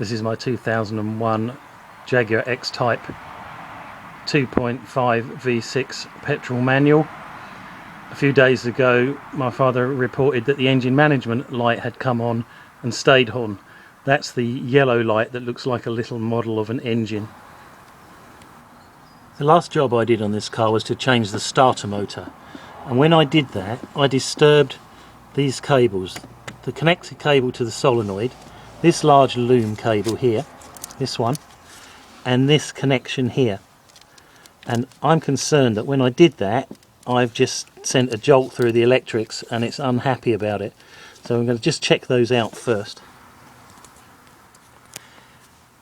This is my 2001 Jaguar X-Type 2.5 V6 petrol manual. A few days ago my father reported that the engine management light had come on and stayed on. That's the yellow light that looks like a little model of an engine. The last job I did on this car was to change the starter motor, and when I did that I disturbed these cables, the connector cable to the solenoid, this large loom cable here, this one, and this connection here. And I'm concerned that when I did that I've just sent a jolt through the electrics and it's unhappy about it. So I'm going to just check those out first.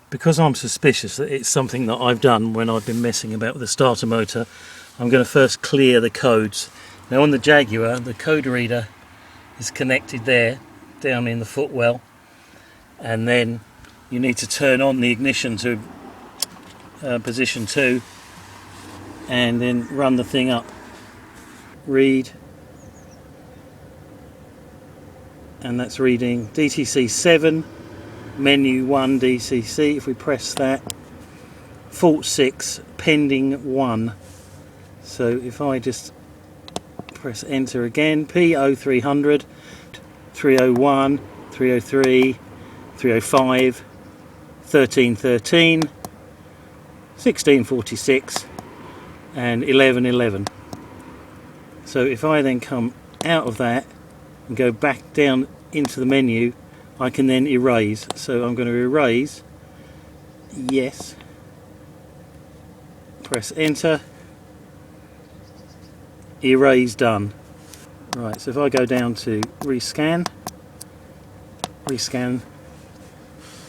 Because I'm suspicious that it's something that I've done when I've been messing about with the starter motor, I'm going to first clear the codes. Now on the Jaguar, the code reader is connected there, down in the footwell, and then you need to turn on the ignition to position 2 and then run the thing up. Read, and that's reading DTC 7, menu 1 DCC. If we press that, fault 6, pending 1. So if I just press enter again, P0300, 301, 303, 305, 1313, 1646 and 1111. So if I then come out of that and go back down into the menu, I can then erase. So I'm going to erase, yes, press enter, erase, done. Right, so if I go down to rescan,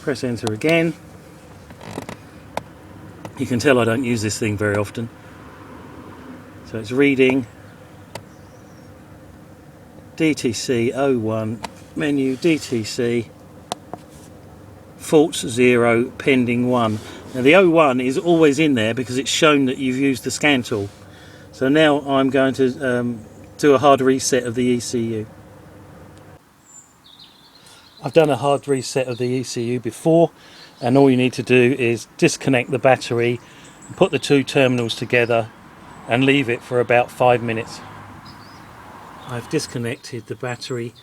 press enter again. You can tell I don't use this thing very often. So it's reading DTC 01, menu DTC, faults 0, pending 1. Now the 01 is always in there because it's shown that you've used the scan tool. So now I'm going to do a hard reset of the ECU. I've done a hard reset of the ECU before, and all you need to do is disconnect the battery, put the two terminals together and leave it for about 5 minutes. I've disconnected the battery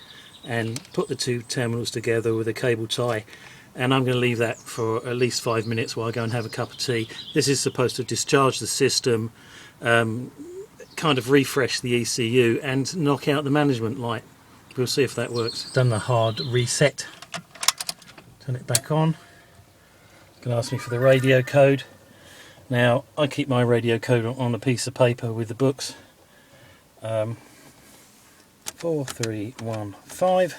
and put the two terminals together with a cable tie, and I'm going to leave that for at least 5 minutes while I go and have a cup of tea. This is supposed to discharge the system, kind of refresh the ECU and knock out the management light. We'll see if that works. Done the hard reset. Turn it back on. It's going to ask me for the radio code. Now I keep my radio code on a piece of paper with the books. 4315.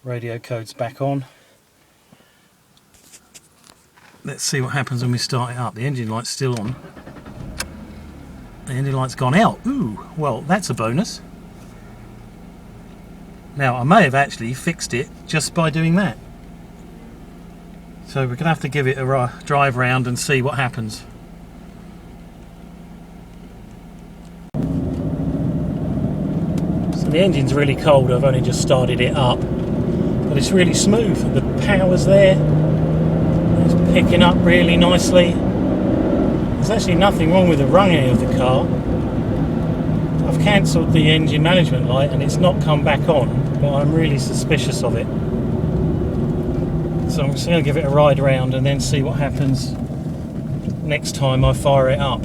Radio code's back on. Let's see what happens when we start it up. The engine light's still on. The engine light's gone out. Ooh, well that's a bonus. Now I may have actually fixed it just by doing that. So we're going to have to give it a drive round and see what happens. So the engine's really cold, I've only just started it up, but it's really smooth. The power's there, it's picking up really nicely. There's actually nothing wrong with the running of the car. I've cancelled the engine management light and it's not come back on, but I'm really suspicious of it. So I'm just going to give it a ride around and then see what happens next time I fire it up.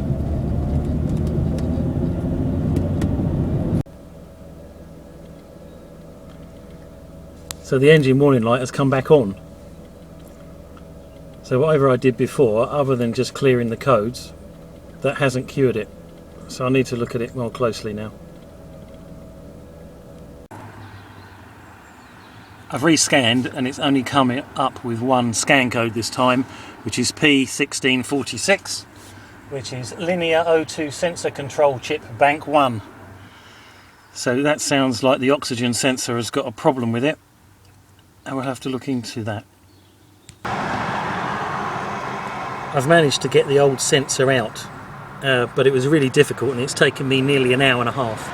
So the engine warning light has come back on. So whatever I did before, other than just clearing the codes, that hasn't cured it. So I need to look at it more closely now. I've rescanned and it's only coming up with one scan code this time, which is P1646, which is Linear O2 Sensor Control Chip Bank 1. So that sounds like the oxygen sensor has got a problem with it, and we'll have to look into that. I've managed to get the old sensor out, but it was really difficult and it's taken me nearly an hour and a half.